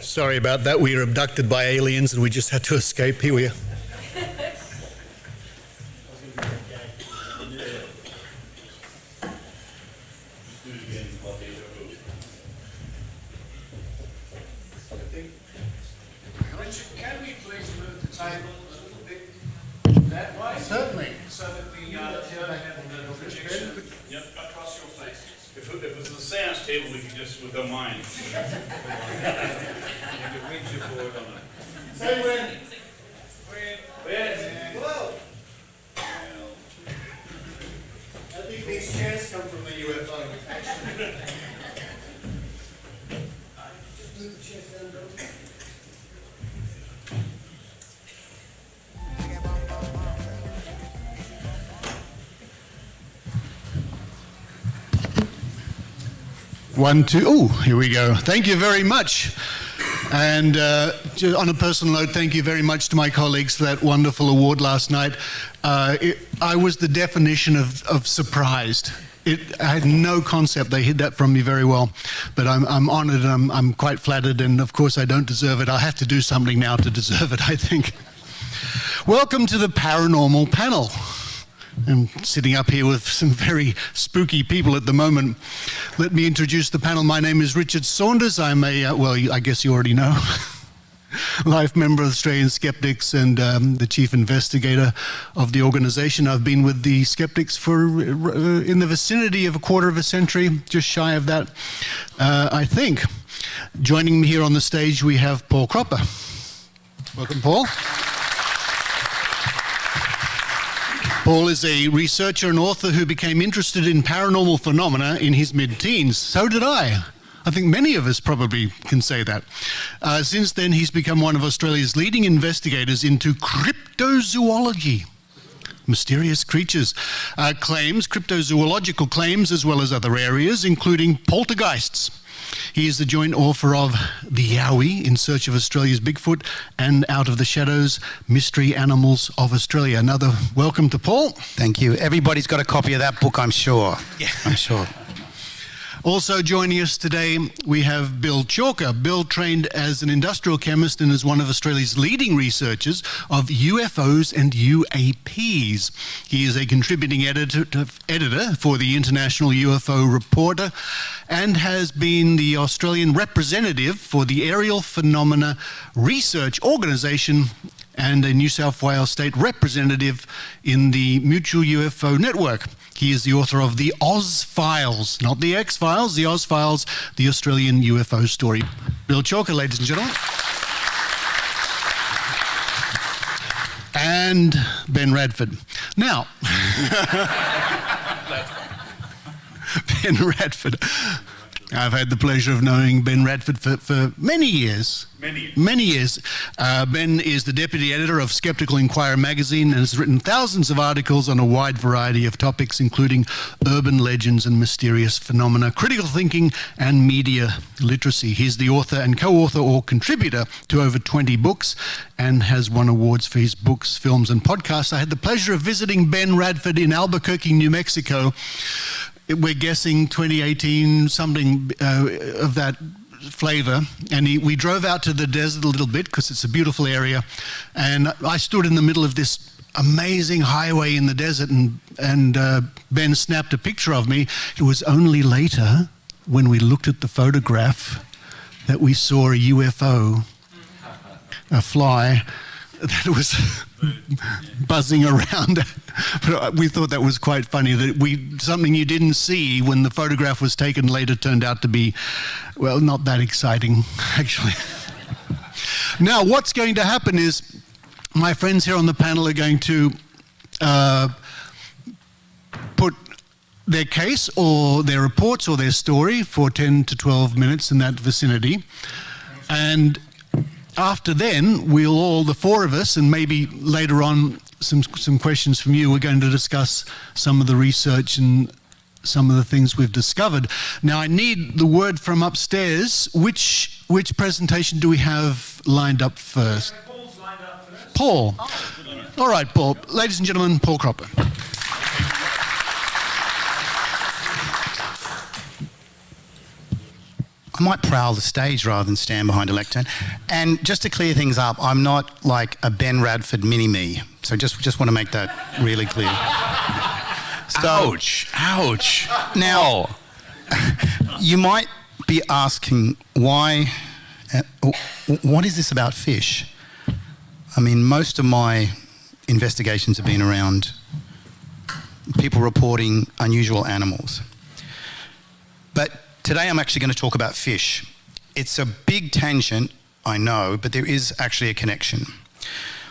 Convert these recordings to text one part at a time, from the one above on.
Sorry about that. We were abducted by aliens and we just had to escape. Here we are. Richard, can we please move the table a little bit that way? Certainly. So that we don't have the projection across your faces. If it was a seance table, we could just, with our minds. You can read your board on it. Say when. Whoa! I think these chairs come from the UFO. Actually. Move the chairs down, Bill. One, two, oh, here we go. Thank you very much. And on a personal note, thank you very much to my colleagues for that wonderful award last night. I was the definition of surprised. I had no concept. They hid that from me very well. But I'm honored and I'm quite flattered. And of course, I don't deserve it. I'll have to do something now to deserve it, I think. Welcome to the Paranormal Panel. I'm sitting up here with some very spooky people at the moment. Let me introduce the panel. My name is Richard Saunders. I'm a, well, I guess you already know, life member of Australian Skeptics and the chief investigator of the organisation. I've been with the Skeptics for in the vicinity of a quarter of a century, just shy of that, I think. Joining me here on the stage, we have Paul Cropper. Welcome, Paul. Paul is a researcher and author who became interested in paranormal phenomena in his mid-teens. So did I. I think many of us probably can say that. Since then, he's become one of Australia's leading investigators into cryptozoology. Mysterious creatures, cryptozoological claims, as well as other areas, including poltergeists. He is the joint author of The Yowie, In Search of Australia's Bigfoot, and Out of the Shadows, Mystery Animals of Australia. Another welcome to Paul. Thank you. Everybody's got a copy of that book, I'm sure. Yeah. I'm sure. Also joining us today, we have Bill Chalker. Bill trained as an industrial chemist and is one of Australia's leading researchers of UFOs and UAPs. He is a contributing editor for the International UFO Reporter and has been the Australian representative for the Aerial Phenomena Research Organisation and a New South Wales state representative in the Mutual UFO Network. He is the author of the Oz Files, not the X Files, the Oz Files, the Australian UFO story. Bill Chalker, ladies and gentlemen. And Ben Radford. Now, Ben Radford. I've had the pleasure of knowing Ben Radford for many years. Many years. Ben is the deputy editor of Skeptical Inquirer magazine and has written thousands of articles on a wide variety of topics, including urban legends and mysterious phenomena, critical thinking, and media literacy. He's the author and co-author or contributor to over 20 books and has won awards for his books, films, and podcasts. I had the pleasure of visiting Ben Radford in Albuquerque, New Mexico. We're guessing 2018, something of that flavor, and we drove out to the desert a little bit because it's a beautiful area, and I stood in the middle of this amazing highway in the desert, and Ben snapped a picture of me. It was only later, when we looked at the photograph, that we saw a UFO, a fly, that was buzzing around. But we thought that was quite funny, that something you didn't see when the photograph was taken later turned out to be, well, not that exciting, actually. Now, what's going to happen is my friends here on the panel are going to put their case or their reports or their story for 10 to 12 minutes in that vicinity. And after then, we'll all, the four of us, and maybe later on some questions from you, we're going to discuss some of the research and some of the things we've discovered. Now, I need the word from upstairs. Which presentation do we have lined up first? Paul's lined up first. Paul. All right, Paul. Ladies and gentlemen, Paul Cropper. I might prowl the stage rather than stand behind a lectern. And just to clear things up, I'm not like a Ben Radford mini-me. So just want to make that really clear. So, Ouch. Ouch. now, you might be asking why, what is this about fish? I mean, most of my investigations have been around people reporting unusual animals. But today I'm actually going to talk about fish. It's a big tangent, I know, but there is actually a connection.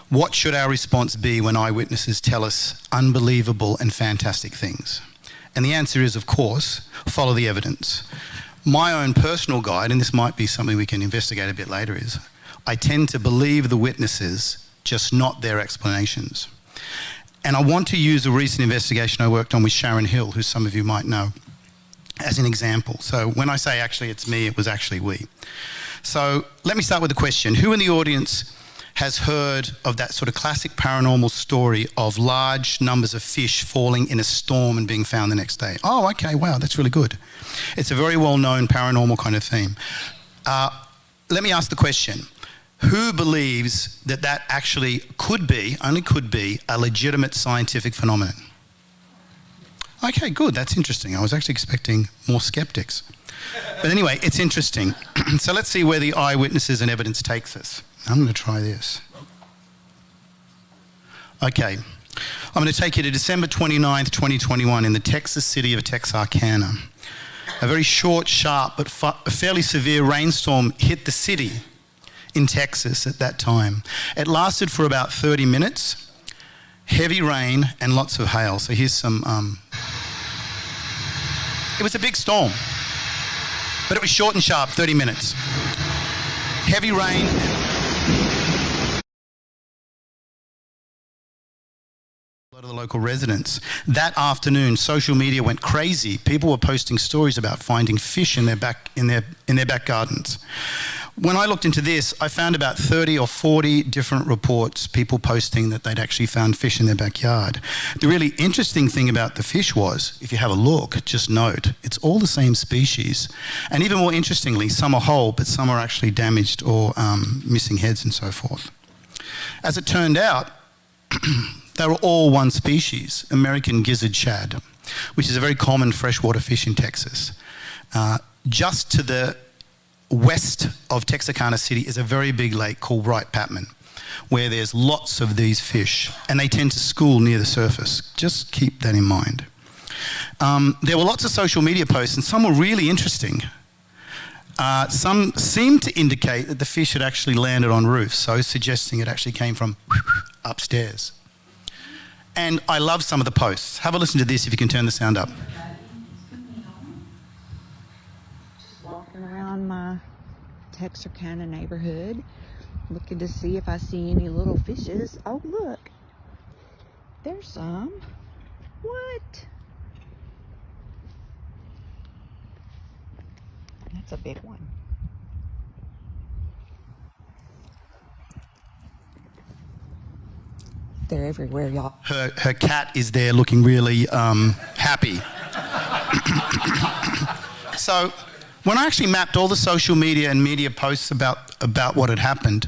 What should our response be when eyewitnesses tell us unbelievable and fantastic things? And the answer is, of course, follow the evidence. My own personal guide, and this might be something we can investigate a bit later, is I tend to believe the witnesses, just not their explanations. And I want to use a recent investigation I worked on with Sharon Hill, who some of you might know, as an example. So when I say actually it's me, it was actually we. So let me start with a question. Who in the audience has heard of that sort of classic paranormal story of large numbers of fish falling in a storm and being found the next day? Oh, okay, wow, that's really good. It's a very well-known paranormal kind of theme. Let me ask the question. Who believes that that actually could be, only could be, a legitimate scientific phenomenon? Okay, good, that's interesting. I was actually expecting more skeptics. But anyway, it's interesting. So let's see where the eyewitnesses and evidence takes us. I'm going to try this. Okay, I'm going to take you to December 29th, 2021 in the Texas city of Texarkana. A very short, sharp, but fairly severe rainstorm hit the city in Texas at that time. It lasted for about 30 minutes, heavy rain and lots of hail. So here's some, it was a big storm, but it was short and sharp, 30 minutes. Heavy rain. A lot of the local residents. That afternoon, social media went crazy. People were posting stories about finding fish in their back gardens. When I looked into this, I found about 30 or 40 different reports, people posting that they'd actually found fish in their backyard. The really interesting thing about the fish was, if you have a look, just note, it's all the same species. And even more interestingly, some are whole, but some are actually damaged or missing heads and so forth. As it turned out, they were all one species, American gizzard shad, which is a very common freshwater fish in Texas. Just to the west of Texarkana City is a very big lake called Wright-Patman, where there's lots of these fish, and they tend to school near the surface. Just keep that in mind. There were lots of social media posts, and some were really interesting. Some seemed to indicate that the fish had actually landed on roofs, so suggesting it actually came from upstairs. And I love some of the posts. Have a listen to this if you can turn the sound up. Walking around my Texarkana neighborhood, looking to see if I see any little fishes. Oh, look. There's some. What? That's a big one. They're everywhere, y'all. Her cat is there looking really happy. So when I actually mapped all the social media and media posts about what had happened,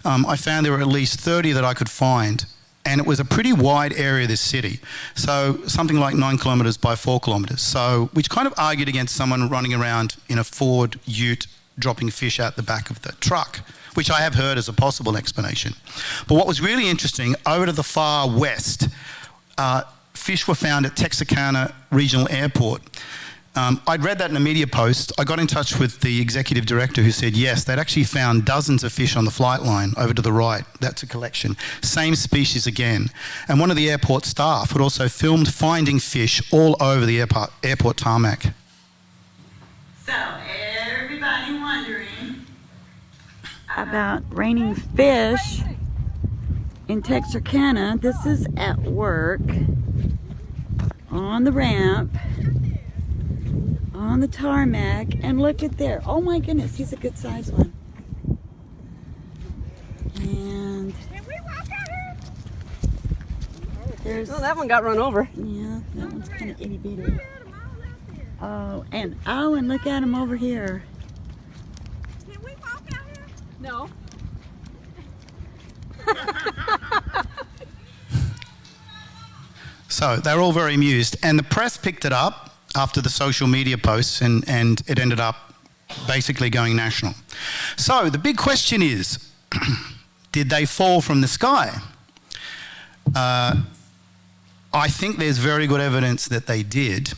I found there were at least 30 that I could find. And it was a pretty wide area of this city. So something like 9 kilometres by 4 kilometres. So which kind of argued against someone running around in a Ford Ute dropping fish out the back of the truck, which I have heard as a possible explanation. But what was really interesting, over to the far west, fish were found at Texarkana Regional Airport. I'd read that in a media post. I got in touch with the executive director who said, yes, they'd actually found dozens of fish on the flight line over to the right. That's a collection. Same species again. And one of the airport staff had also filmed finding fish all over the airport tarmac. So, everybody wondering About raining fish in Texarkana. This is at work on the ramp on the tarmac, and look at there. Oh my goodness, he's a good sized one. And there's, Oh, that one got run over. yeah, that one's kind of itty bitty. Oh, and look at him over here. No. So they're all very amused. And the press picked it up after the social media posts, and it ended up basically going national. So the big question is, did they fall from the sky? I think there's very good evidence that they did.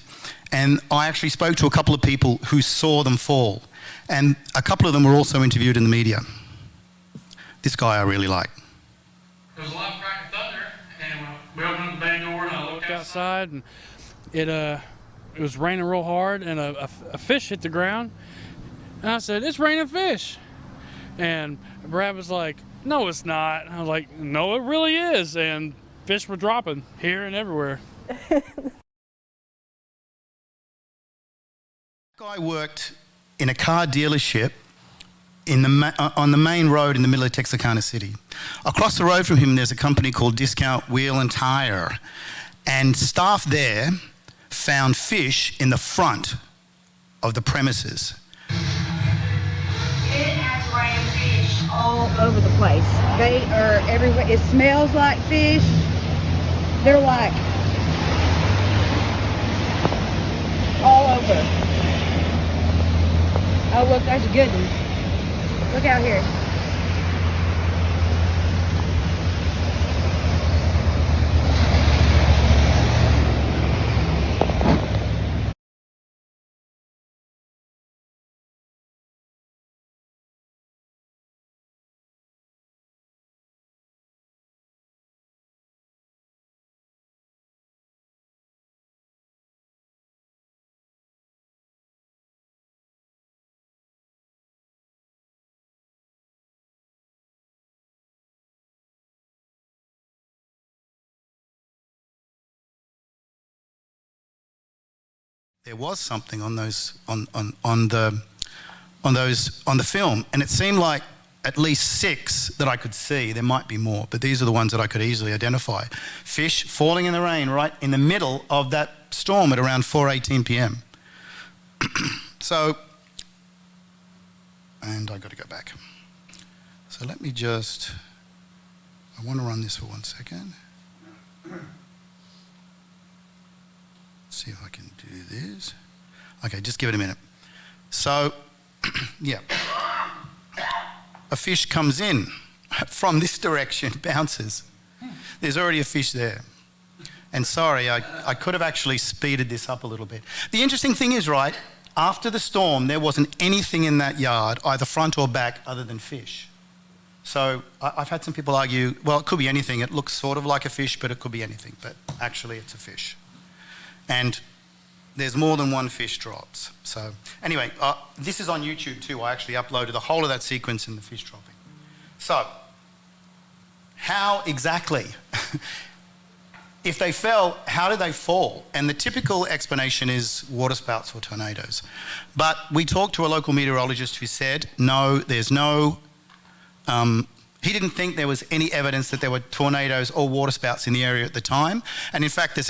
And I actually spoke to a couple of people who saw them fall. And a couple of them were also interviewed in the media. This guy I really like. There was a lot of crack of thunder, and we opened up the bay door, and I looked outside, and it was raining real hard, and a fish hit the ground. And I said, "It's raining fish." And Brad was like, "No, it's not." I was like, "No, it really is." And fish were dropping here and everywhere. Guy worked in a car dealership on the main road in the middle of Texarkana City. Across the road from him, there's a company called Discount Wheel and Tire, and staff there found fish in the front of the premises. It has rained fish. All over the place. They are everywhere. It smells like fish. They're like all over. Oh, look, there's a good one. Look out here. There was something on the film, and it seemed like at least 6 that I could see. There might be more, but these are the ones that I could easily identify. Fish falling in the rain right in the middle of that storm at around 4:18 p.m. So, and I got to go back. So let me just, I want to run this for 1 second. See if I can do this. Okay, just give it a minute. So, yeah. A fish comes in from this direction, bounces. There's already a fish there. And sorry, I could have actually speeded this up a little bit. The interesting thing is, right, after the storm, there wasn't anything in that yard, either front or back, other than fish. So I've had some people argue, well, it could be anything. It looks sort of like a fish, but it could be anything. But actually, it's a fish. And there's more than one fish drops. So anyway, this is on YouTube too. I actually uploaded the whole of that sequence in the fish dropping. So how exactly, if they fell, how did they fall? And the typical explanation is waterspouts or tornadoes. But we talked to a local meteorologist who said, no, there's no, he didn't think there was any evidence that there were tornadoes or waterspouts in the area at the time. And in fact, there's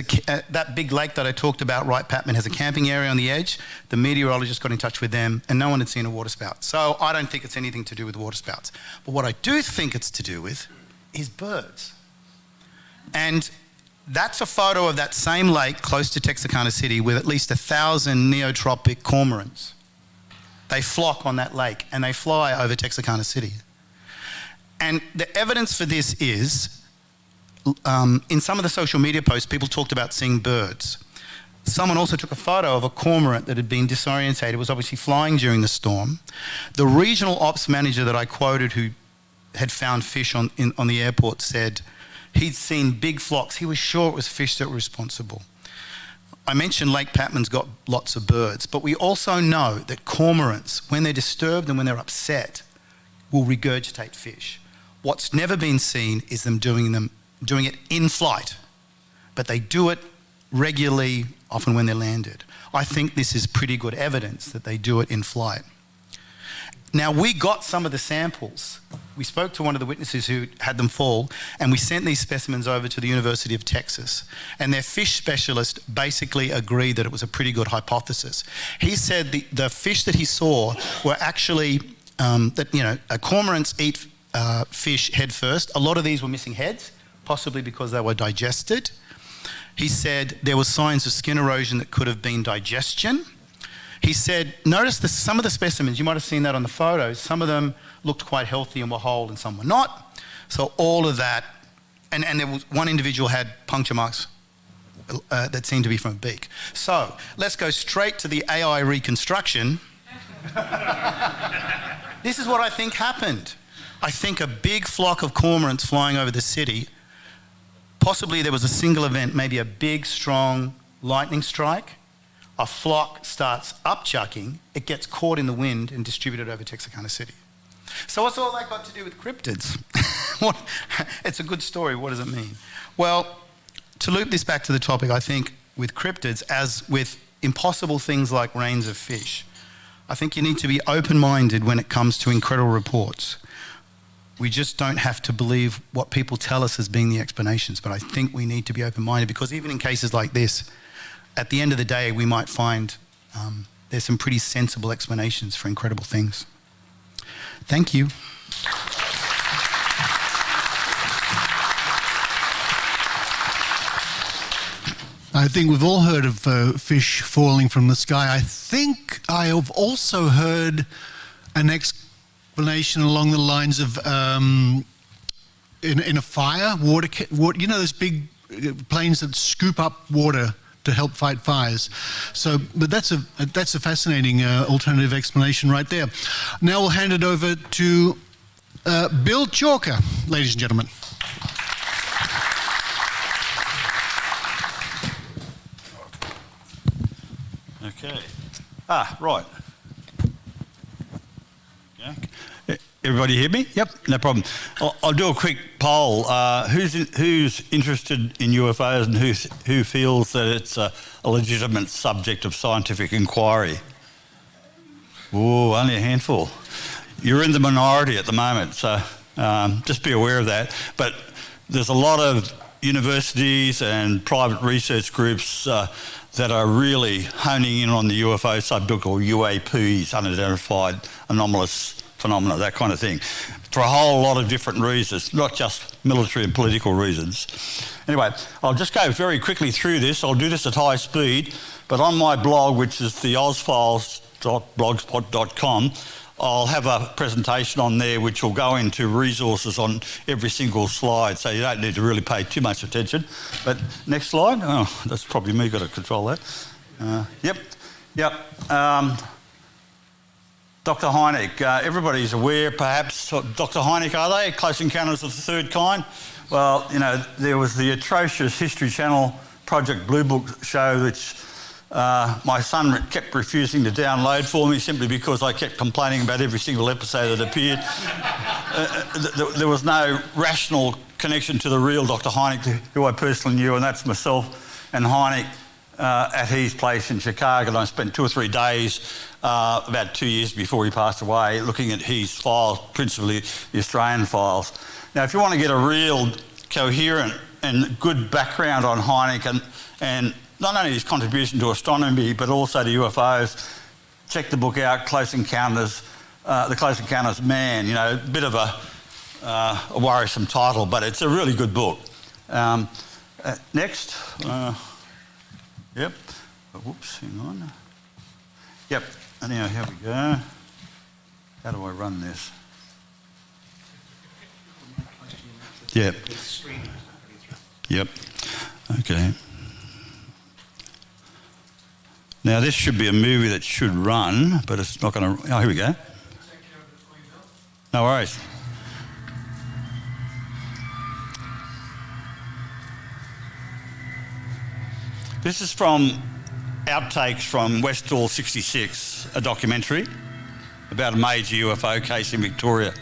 that big lake that I talked about, Wright Patman, has a camping area on the edge. The meteorologist got in touch with them and no one had seen a waterspout. So I don't think it's anything to do with waterspouts. But what I do think it's to do with is birds. And that's a photo of that same lake close to Texarkana City with at least 1,000 neotropic cormorants. They flock on that lake and they fly over Texarkana City. And the evidence for this is, in some of the social media posts, people talked about seeing birds. Someone also took a photo of a cormorant that had been disorientated. It was obviously flying during the storm. The regional ops manager that I quoted, who had found fish on the airport, said he'd seen big flocks. He was sure it was fish that were responsible. I mentioned Lake Patman's got lots of birds, but we also know that cormorants, when they're disturbed and when they're upset, will regurgitate fish. What's never been seen is them doing it in flight, but they do it regularly, often when they're landed. I think this is pretty good evidence that they do it in flight. Now, we got some of the samples. We spoke to one of the witnesses who had them fall, and we sent these specimens over to the University of Texas. And their fish specialist basically agreed that it was a pretty good hypothesis. He said the fish that he saw were actually cormorants eat fish head first. A lot of these were missing heads, possibly because they were digested. He said there were signs of skin erosion that could have been digestion. He said, notice some of the specimens, you might have seen that on the photos, some of them looked quite healthy and were whole and some were not. So all of that, and there was one individual had puncture marks that seemed to be from a beak. So let's go straight to the AI reconstruction. This is what I think happened. I think a big flock of cormorants flying over the city, possibly there was a single event, maybe a big, strong lightning strike. A flock starts upchucking, it gets caught in the wind and distributed over Texarkana City. So what's all that got to do with cryptids? It's a good story, what does it mean? Well, to loop this back to the topic, I think with cryptids, as with impossible things like rains of fish, I think you need to be open-minded when it comes to incredible reports. We just don't have to believe what people tell us as being the explanations, but I think we need to be open-minded, because even in cases like this, at the end of the day, we might find there's some pretty sensible explanations for incredible things. Thank you. I think we've all heard of fish falling from the sky. I think I have also heard an explanation along the lines of in a fire, water, you know, those big planes that scoop up water to help fight fires. So, but that's a fascinating alternative explanation right there. Now we'll hand it over to Bill Chalker, ladies and gentlemen. Okay. Right. Yeah. Everybody hear me? Yep, no problem. I'll do a quick poll. Who's interested in UFOs and who feels that it's a legitimate subject of scientific inquiry? Oh, only a handful. You're in the minority at the moment, so just be aware of that. But there's a lot of universities and private research groups that are really honing in on the UFO subject, or UAPs, unidentified anomalous phenomena, that kind of thing, for a whole lot of different reasons, not just military and political reasons. Anyway, I'll just go very quickly through this. I'll do this at high speed, but on my blog, which is the ozfiles.blogspot.com, I'll have a presentation on there which will go into resources on every single slide, so you don't need to really pay too much attention. But next slide. Oh, that's probably me, got to control that. Yep. Dr. Hynek, everybody's aware perhaps. Dr. Hynek, are they? Close Encounters of the Third Kind? Well, you know, there was the atrocious History Channel Project Blue Book show, which my son kept refusing to download for me simply because I kept complaining about every single episode that appeared. There was no rational connection to the real Dr. Hynek, who I personally knew, and that's myself and Hynek at his place in Chicago. And I spent 2 or 3 days about 2 years before he passed away looking at his files, principally the Australian files. Now, if you want to get a real coherent and good background on Hynek and not only his contribution to astronomy, but also to UFOs, check the book out, Close Encounters, The Close Encounters Man. You know, a bit of a worrisome title, but it's a really good book. Next. Yep. Whoops, hang on. Yep. Anyhow, here we go. How do I run this? Yep. Yep. Okay. Now, this should be a movie that should run, but it's not going to... Oh, here we go. No worries. This is from outtakes from Westall 66, a documentary about a major UFO case in Victoria.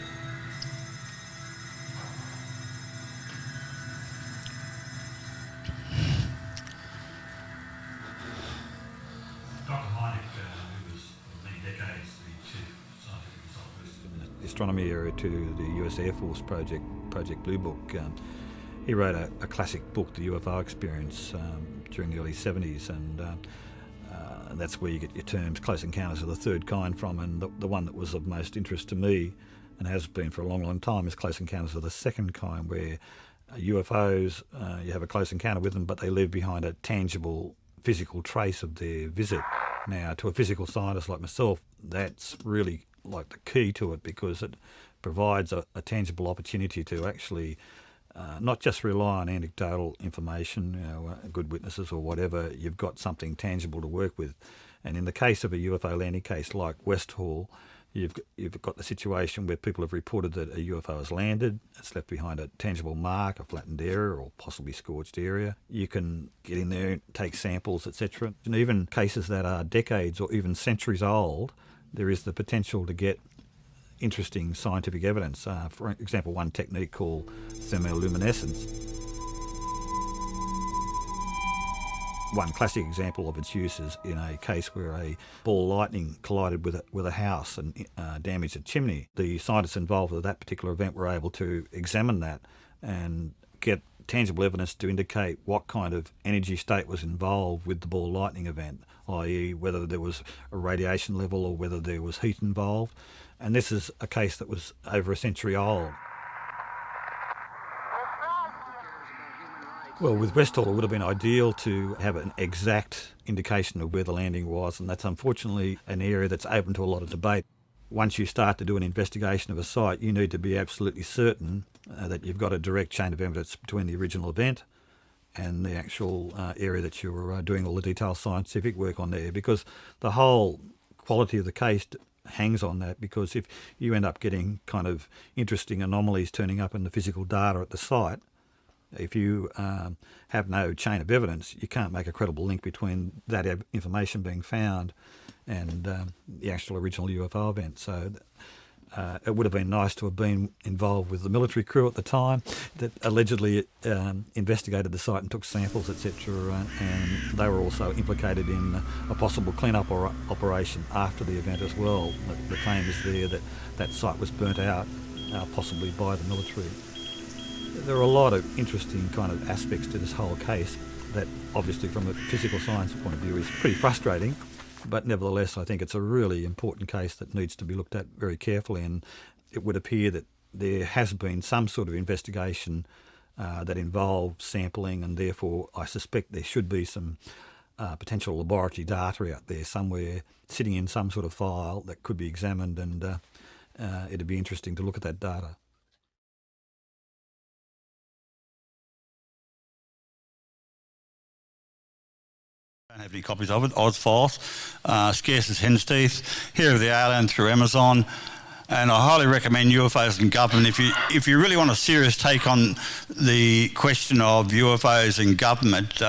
Astronomy area to the US Air Force Project Blue Book. He wrote a classic book, The UFO Experience, during the early 70s, and That's where you get your terms close encounters of the third kind from, and the one that was of most interest to me, and has been for a long, long time, is close encounters of the second kind, where UFOs, you have a close encounter with them, but they leave behind a tangible physical trace of their visit. Now, to a physical scientist like myself, that's really like the key to it, because it provides a tangible opportunity to actually not just rely on anecdotal information, good witnesses or whatever. You've got something tangible to work with. And in the case of a UFO landing case like Westhall, you've got the situation where people have reported that a UFO has landed. It's left behind a tangible mark, a flattened area or possibly scorched area. You can get in there and take samples, etc. And even cases that are decades or even centuries old, there is the potential to get interesting scientific evidence. For example, one technique called thermoluminescence. One classic example of its use is in a case where a ball lightning collided with a house and damaged a chimney. The scientists involved with that particular event were able to examine that and get tangible evidence to indicate what kind of energy state was involved with the ball lightning event, i.e. whether there was a radiation level or whether there was heat involved. And this is a case that was over a century old. Well, with Westhall, it would have been ideal to have an exact indication of where the landing was, and that's unfortunately an area that's open to a lot of debate. Once you start to do an investigation of a site, you need to be absolutely certain that you've got a direct chain of evidence between the original event and the actual area that you're doing all the detailed scientific work on there, because the whole quality of the case hangs on that. Because if you end up getting kind of interesting anomalies turning up in the physical data at the site, if you have no chain of evidence, you can't make a credible link between that information being found and the actual original UFO event. So it would have been nice to have been involved with the military crew at the time that allegedly investigated the site and took samples, etc. And they were also implicated in a possible clean-up operation after the event as well. The claim is there that that site was burnt out, possibly by the military. There are a lot of interesting kind of aspects to this whole case that obviously from a physical science point of view is pretty frustrating, but nevertheless I think it's a really important case that needs to be looked at very carefully, and it would appear that there has been some sort of investigation that involved sampling, and therefore I suspect there should be some potential laboratory data out there somewhere sitting in some sort of file that could be examined, and it'd be interesting to look at that data. I don't have any copies of it. Oz Files, scarce as hen's teeth. Here are the alien through Amazon, and I highly recommend UFOs and Government. If you really want a serious take on the question of UFOs and government,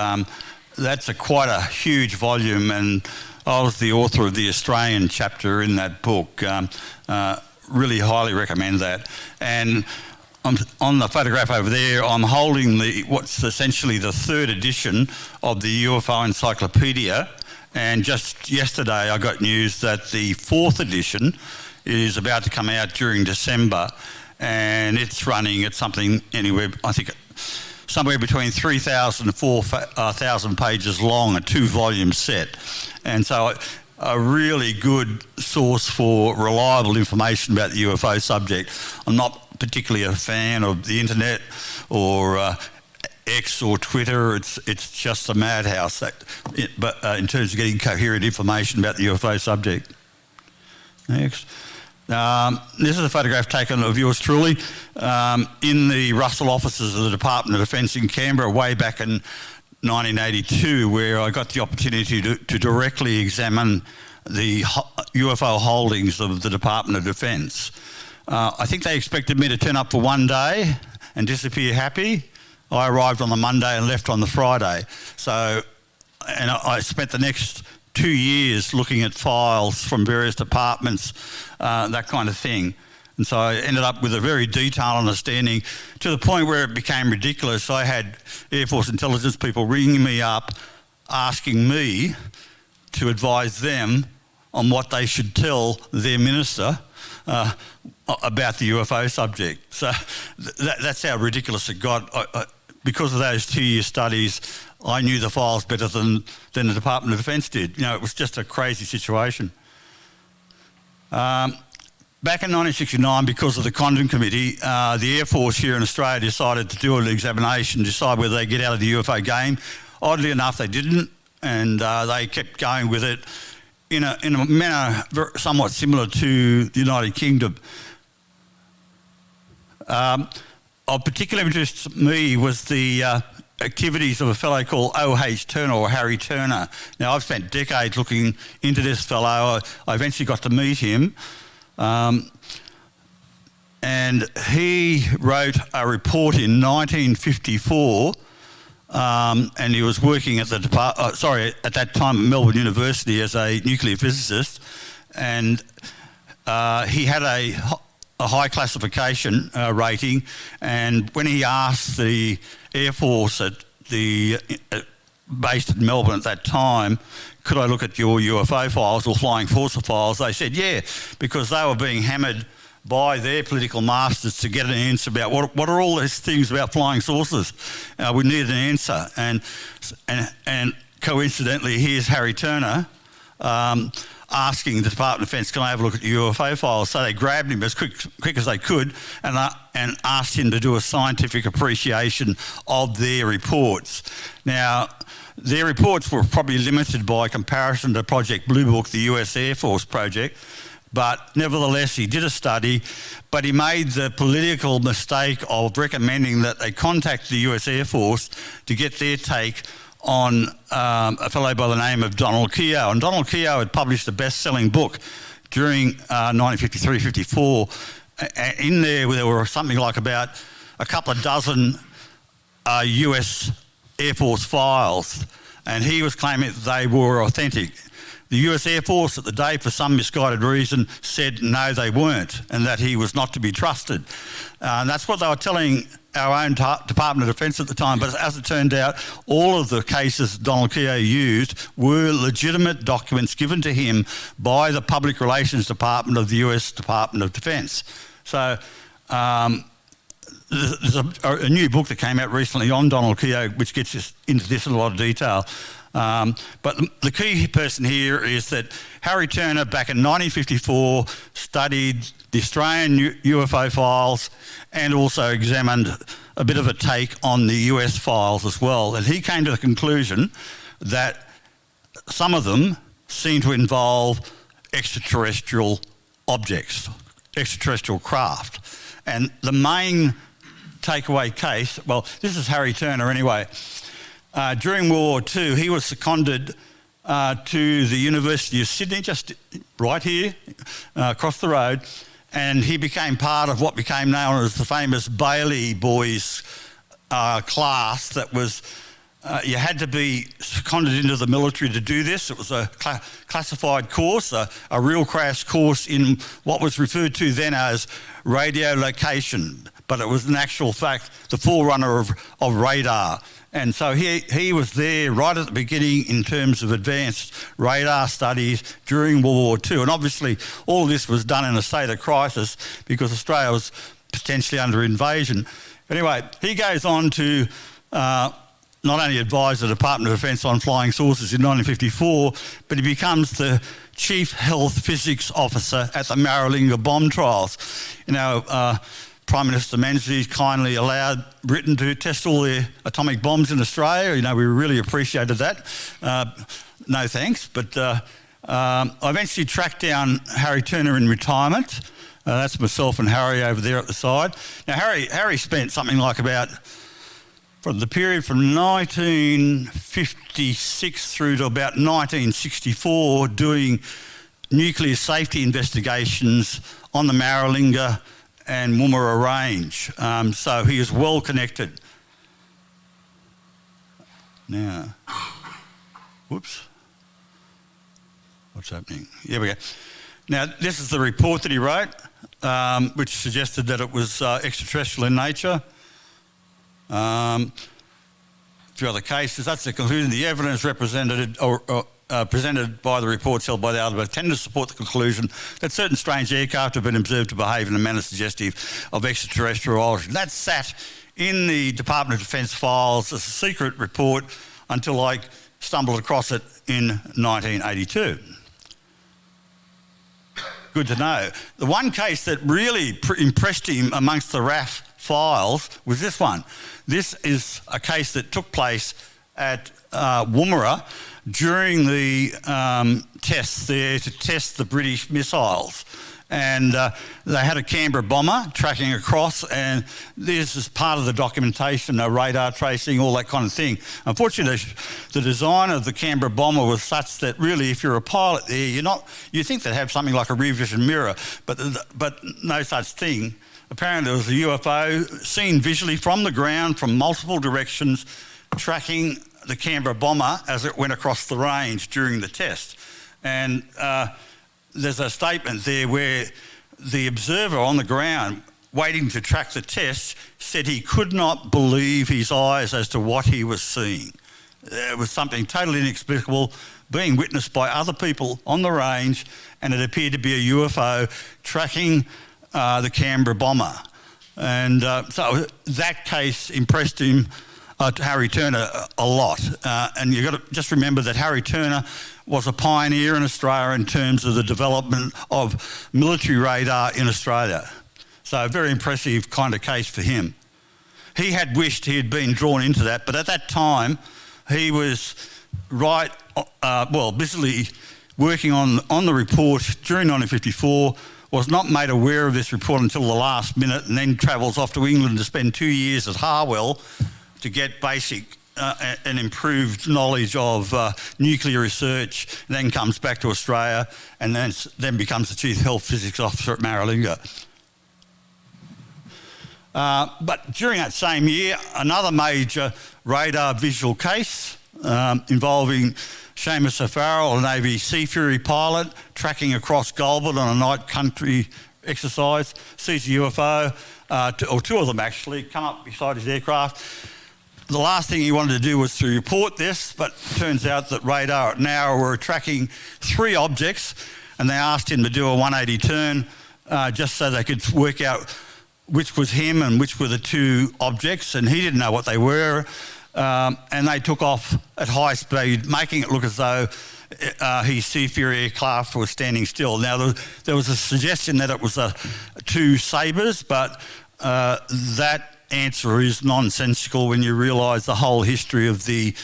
that's quite a huge volume, and I was the author of the Australian chapter in that book. Really highly recommend that. And on the photograph over there, I'm holding what's essentially the third edition of the UFO Encyclopedia, and just yesterday I got news that the fourth edition is about to come out during December, and it's running at something somewhere between 3,000 and 4,000 pages long, a 2-volume set. And so a really good source for reliable information about the UFO subject. I'm not particularly a fan of the internet or X or Twitter. It's just a madhouse. But in terms of getting coherent information about the UFO subject. Next. This is a photograph taken of yours truly in the Russell offices of the Department of Defence in Canberra way back in 1982, where I got the opportunity to directly examine the UFO holdings of the Department of Defence. I think they expected me to turn up for one day and disappear happy. I arrived on the Monday and left on the Friday. And I spent the next 2 years looking at files from various departments, that kind of thing. And so I ended up with a very detailed understanding to the point where it became ridiculous. I had Air Force intelligence people ringing me up, asking me to advise them on what they should tell their minister about the UFO subject. So that's how ridiculous it got. because of those 2-year studies, I knew the files better than the Department of Defence did. You know, it was just a crazy situation. Back in 1969, because of the Condon Committee, the Air Force here in Australia decided to do an examination, decide whether they get out of the UFO game. Oddly enough, they didn't, and they kept going with it in a manner somewhat similar to the United Kingdom. Of particular interest to me was the activities of a fellow called O.H. Turner, or Harry Turner. Now, I've spent decades looking into this fellow. I eventually got to meet him. And he wrote a report in 1954, and he was working at at that time at Melbourne University as a nuclear physicist, and he had a high classification rating, and when he asked the Air Force based in Melbourne at that time, could I look at your UFO files or flying saucer files, they said yeah, because they were being hammered by their political masters to get an answer about what are all these things about flying saucers. We needed an answer, and coincidentally, here's Harry Turner asking the Department of Defence, can I have a look at your UFO files? So they grabbed him as quick as they could and asked him to do a scientific appreciation of their reports. Now, their reports were probably limited by comparison to Project Blue Book, the US Air Force project, but nevertheless he did a study, but he made the political mistake of recommending that they contact the US Air Force to get their take on a fellow by the name of Donald Keogh. And Donald Keogh had published a best-selling book during 1953-54. In there were something like about a couple of dozen US Air Force files, and he was claiming that they were authentic. The US Air Force at the day, for some misguided reason, said no, they weren't, and that he was not to be trusted. And that's what they were telling our own Department of Defence at the time. But as it turned out, all of the cases Donald Keogh used were legitimate documents given to him by the Public Relations Department of the US Department of Defence. So there's a new book that came out recently on Donald Keogh, which gets us into this in a lot of detail. But the key person here is that Harry Turner, back in 1954, studied the Australian UFO files and also examined a bit of a take on the US files as well. And he came to the conclusion that some of them seem to involve extraterrestrial objects, extraterrestrial craft. And the main takeaway case, well, this is Harry Turner anyway. During World War II, he was seconded to the University of Sydney, just right here, across the road, and he became part of what became known as the famous Bailey Boys class that was, you had to be seconded into the military to do this. It was a classified course, a real crash course in what was referred to then as radiolocation, but it was in actual fact the forerunner of radar. And so he was there right at the beginning in terms of advanced radar studies during World War II. And obviously all of this was done in a state of crisis because Australia was potentially under invasion. Anyway, he goes on to not only advise the Department of Defence on flying saucers in 1954, but he becomes the Chief Health Physics Officer at the Maralinga bomb trials. You know, Prime Minister Menzies kindly allowed Britain to test all their atomic bombs in Australia. You know, we really appreciated that. No thanks. But I eventually tracked down Harry Turner in retirement. That's myself and Harry over there at the side. Now, Harry spent something like about, from the period from 1956 through to about 1964, doing nuclear safety investigations on the Maralinga and Woomera Range. So he is well connected. Now, whoops. What's happening? Here we go. Now, this is the report that he wrote, which suggested that it was extraterrestrial in nature. A few other cases. That's the conclusion. The evidence represented presented by the reports held by the Alberta tend to support the conclusion that certain strange aircraft have been observed to behave in a manner suggestive of extraterrestrial origin. That sat in the Department of Defence files as a secret report until I stumbled across it in 1982. Good to know. The one case that really impressed him amongst the RAF files was this one. This is a case that took place at Woomera during the tests there to test the British missiles. And they had a Canberra bomber tracking across, and this is part of the documentation, radar tracing, all that kind of thing. Unfortunately, the design of the Canberra bomber was such that really, if you're a pilot there, you think they'd have something like a rear vision mirror, but no such thing. Apparently, it was a UFO seen visually from the ground from multiple directions, tracking the Canberra bomber as it went across the range during the test. And there's a statement there where the observer on the ground waiting to track the test said he could not believe his eyes as to what he was seeing. It was something totally inexplicable being witnessed by other people on the range, and it appeared to be a UFO tracking the Canberra bomber. And so that case impressed him, Harry Turner, a lot. And you've got to just remember that Harry Turner was a pioneer in Australia in terms of the development of military radar in Australia. So a very impressive kind of case for him. He had wished he had been drawn into that, but at that time he was busily working on the report during 1954, was not made aware of this report until the last minute, and then travels off to England to spend 2 years at Harwell to get basic and improved knowledge of nuclear research, and then comes back to Australia and then becomes the Chief Health Physics Officer at Maralinga. But during that same year, another major radar visual case involving Seamus O'Farrell, a Navy Sea Fury pilot, tracking across Goulburn on a night country exercise, sees a UFO, or two of them actually, come up beside his aircraft. The last thing he wanted to do was to report this, but it turns out that radar at Nowra were tracking 3 objects, and they asked him to do a 180 turn just so they could work out which was him and which were the 2 objects, and he didn't know what they were. And they took off at high speed, making it look as though his Sea Fury aircraft was standing still. Now, there was a suggestion that it was 2 Sabres, but that answer is nonsensical when you realise the whole history of the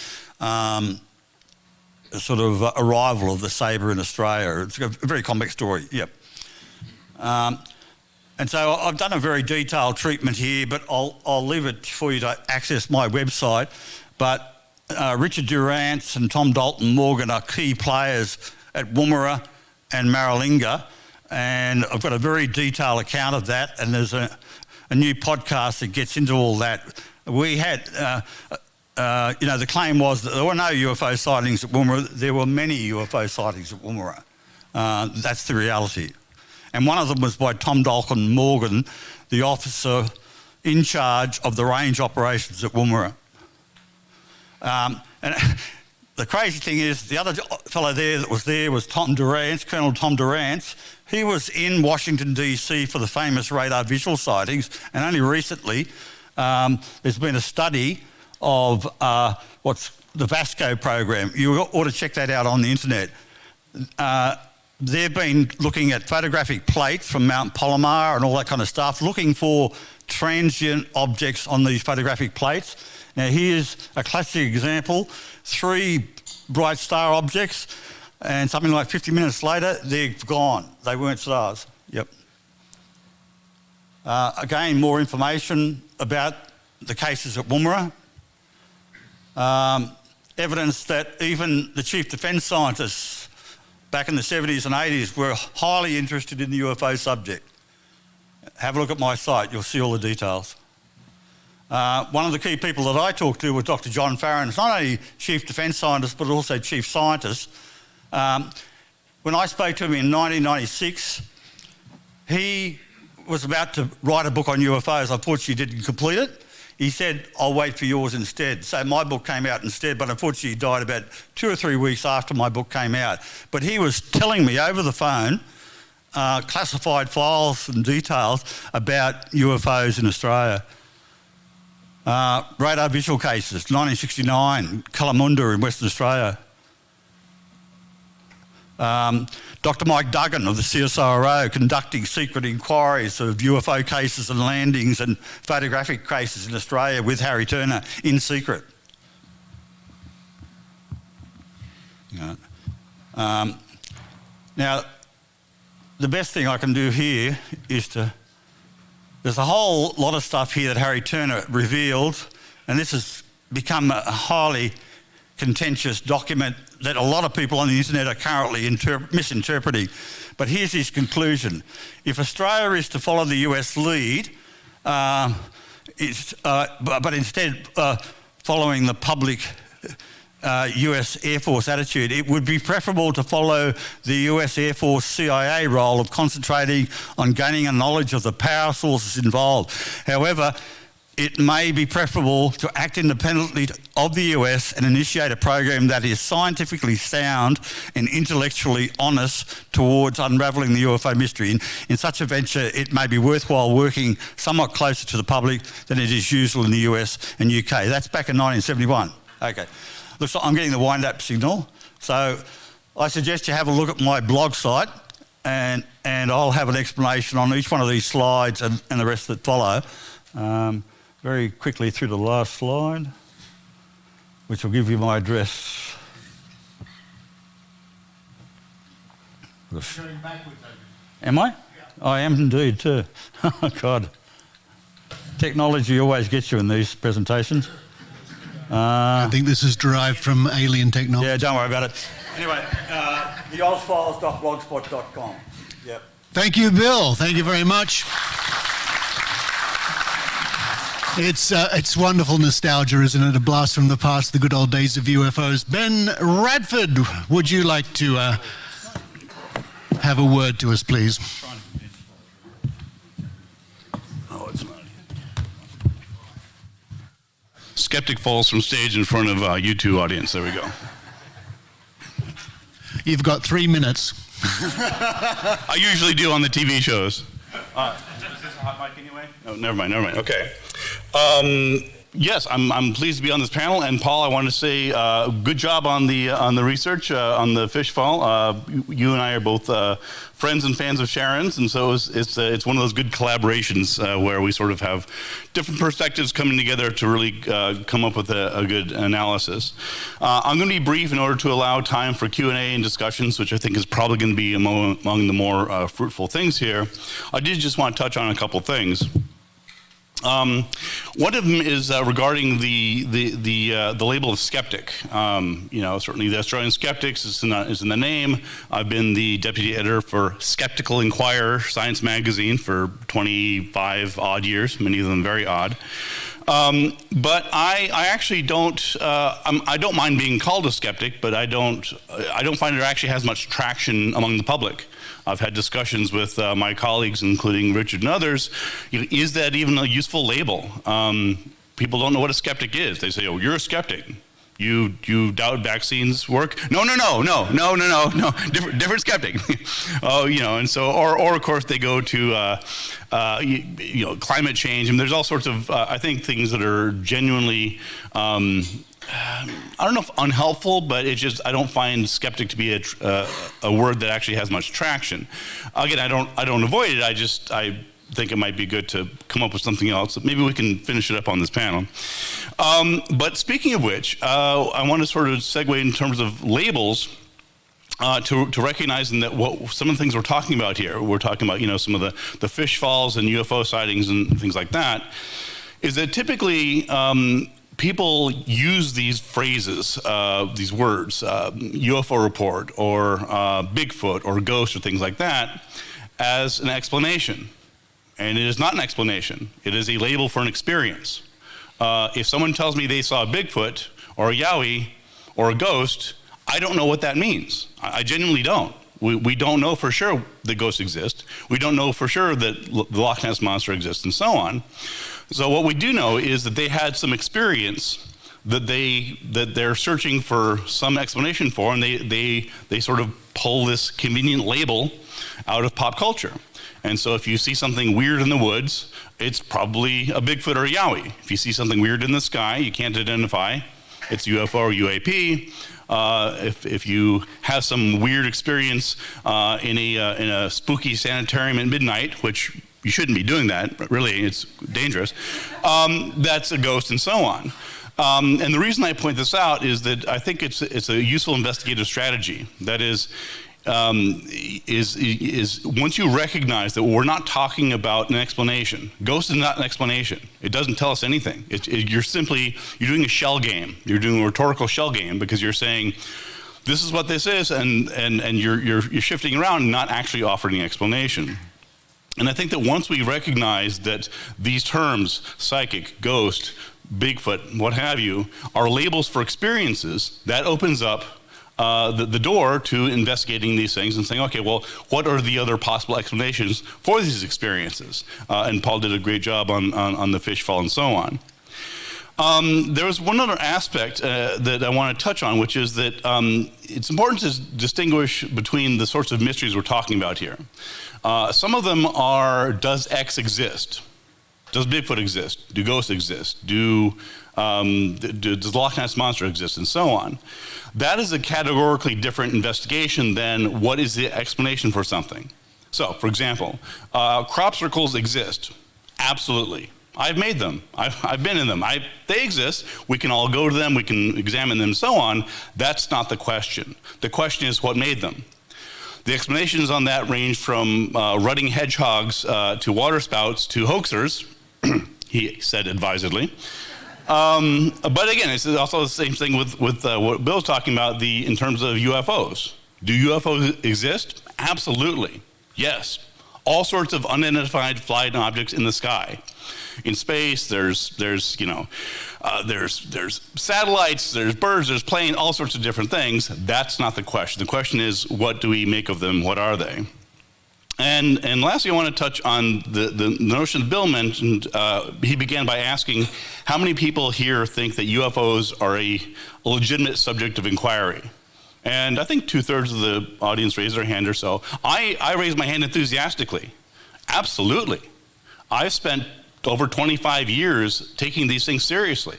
sort of arrival of the Sabre in Australia. It's a very complex story, yep. And so I've done a very detailed treatment here, but I'll leave it for you to access my website. But Richard Durrance and Tom Dalton Morgan are key players at Woomera and Maralinga, and I've got a very detailed account of that, and there's a new podcast that gets into all that. We had, the claim was that there were no UFO sightings at Woomera. There were many UFO sightings at Woomera. That's the reality. And one of them was by Tom Dalton Morgan, the officer in charge of the range operations at Woomera. And the crazy thing is, the other fellow there that was there was Tom Durrance, Colonel Tom Durrance. He was in Washington, D.C. for the famous radar visual sightings, and only recently there's been a study of what's the Vasco program. You ought to check that out on the internet. They've been looking at photographic plates from Mount Palomar and all that kind of stuff, looking for transient objects on these photographic plates. Now, here's a classic example. 3 bright star objects, and something like 50 minutes later, they're gone. They weren't stars. Yep. Again, more information about the cases at Woomera. Evidence that even the chief defence scientists back in the 70s and 80s were highly interested in the UFO subject. Have a look at my site, you'll see all the details. One of the key people that I talked to was Dr. John Farron. He's not only chief defence scientist, but also chief scientist. When I spoke to him in 1996, he was about to write a book on UFOs. Unfortunately, he didn't complete it. he said, I'll wait for yours instead. So my book came out instead, but unfortunately he died about 2 or 3 weeks after my book came out. But he was telling me over the phone classified files and details about UFOs in Australia. Radar visual cases, 1969, Kalamunda in Western Australia. Dr. Mike Duggan of the CSIRO conducting secret inquiries of UFO cases and landings and photographic cases in Australia with Harry Turner in secret. Now, the best thing I can do here is there's a whole lot of stuff here that Harry Turner revealed, and this has become a highly contentious document that a lot of people on the internet are currently misinterpreting. But here's his conclusion. If Australia is to follow the US lead, but instead following the public US Air Force attitude, it would be preferable to follow the US Air Force CIA role of concentrating on gaining a knowledge of the power sources involved. However, it may be preferable to act independently of the US and initiate a program that is scientifically sound and intellectually honest towards unravelling the UFO mystery. In such a venture, it may be worthwhile working somewhat closer to the public than it is usual in the US and UK. That's back in 1971. Okay. Looks like I'm getting the wind-up signal. So I suggest you have a look at my blog site and I'll have an explanation on each one of these slides and the rest that follow. Very quickly through the last slide, which will give you my address. Going backwards, Am I? Yeah. I am indeed too. Oh God. Technology always gets you in these presentations. I think this is derived from alien technology. Yeah, don't worry about it. Anyway, theozfiles.blogspot.com. Yep. Thank you, Bill. Thank you very much. It's wonderful nostalgia, isn't it? A blast from the past, the good old days of UFOs. Ben Radford, would you like to have a word to us, please? Oh, it's not. Skeptic falls from stage in front of YouTube audience. There we go. You've got 3 minutes. I usually do on the TV shows. Is this a hot mic anyway? Oh, never mind. Okay. Yes, I'm pleased to be on this panel, and Paul, I want to say good job on the research on the fish fall. You and I are both friends and fans of Sharon's, and so it's one of those good collaborations where we sort of have different perspectives coming together to really come up with a good analysis. I'm going to be brief in order to allow time for Q&A and discussions, which I think is probably going to be among the more fruitful things here. I did just want to touch on a couple things. One of them is regarding the label of skeptic. Certainly the Australian Skeptics is in the name. I've been the deputy editor for Skeptical Inquirer Science magazine for 25 odd years, many of them very odd. But I actually don't. I don't mind being called a skeptic, but I don't find it actually has much traction among the public. I've had discussions with my colleagues, including Richard and others. Is that even a useful label? People don't know what a skeptic is. They say, "Oh, you're a skeptic. You doubt vaccines work?" No. Different skeptic. And so, or of course they go to climate change, and there's all sorts of I think things that are genuinely. I don't know if unhelpful, but it's just I don't find skeptic to be a word that actually has much traction. Again, I don't avoid it. I think it might be good to come up with something else. Maybe we can finish it up on this panel. But speaking of which, I want to sort of segue in terms of labels. To recognizing that some of the things we're talking about here, we're talking about some of the fish falls and UFO sightings and things like that, is that typically people use these phrases, these words, UFO report or Bigfoot or ghost or things like that, as an explanation. And it is not an explanation. It is a label for an experience. If someone tells me they saw a Bigfoot or a Yowie or a ghost, I don't know what that means. I genuinely don't. We don't know for sure that ghosts exist. We don't know for sure that the Loch Ness Monster exists and so on. So what we do know is that they had some experience that they're searching for some explanation for, and they sort of pull this convenient label out of pop culture. And so if you see something weird in the woods, it's probably a Bigfoot or a Yowie. If you see something weird in the sky you can't identify, it's UFO or UAP. If you have some weird experience in a spooky sanitarium at midnight, which you shouldn't be doing that, but really it's dangerous, that's a ghost and so on. And the reason I point this out is that I think it's a useful investigative strategy. That is once you recognize that we're not talking about an explanation. Ghost is not an explanation. It doesn't tell us anything. You're doing a shell game. You're doing a rhetorical shell game because you're saying, this is what this is, and you're shifting around and not actually offering an explanation. And I think that once we recognize that these terms, psychic, ghost, Bigfoot, what have you, are labels for experiences, that opens up the door to investigating these things and saying, okay, well, what are the other possible explanations for these experiences? And Paul did a great job on the fish fall and so on. There was one other aspect that I want to touch on, which is that it's important to distinguish between the sorts of mysteries we're talking about here. Some of them are, does X exist? Does Bigfoot exist? Do ghosts exist? Does the Loch Ness Monster exist? And so on. That is a categorically different investigation than what is the explanation for something. So, for example, crop circles exist. Absolutely. I've made them. I've been in them. They exist. We can all go to them. We can examine them and so on. That's not the question. The question is what made them. The explanations on that range from rutting hedgehogs to waterspouts to hoaxers, he said advisedly. But again, it's also the same thing with what Bill's talking about in terms of UFOs. Do UFOs exist? Absolutely. Yes. All sorts of unidentified flying objects in the sky. In space, there's satellites, there's birds, there's planes, all sorts of different things. That's not the question. The question is, what do we make of them? What are they? And lastly, I want to touch on the notion Bill mentioned. He began by asking, how many people here think that UFOs are a legitimate subject of inquiry? And I think 2/3 of the audience raised their hand or so. I raised my hand enthusiastically. Absolutely. I've spent over 25 years taking these things seriously.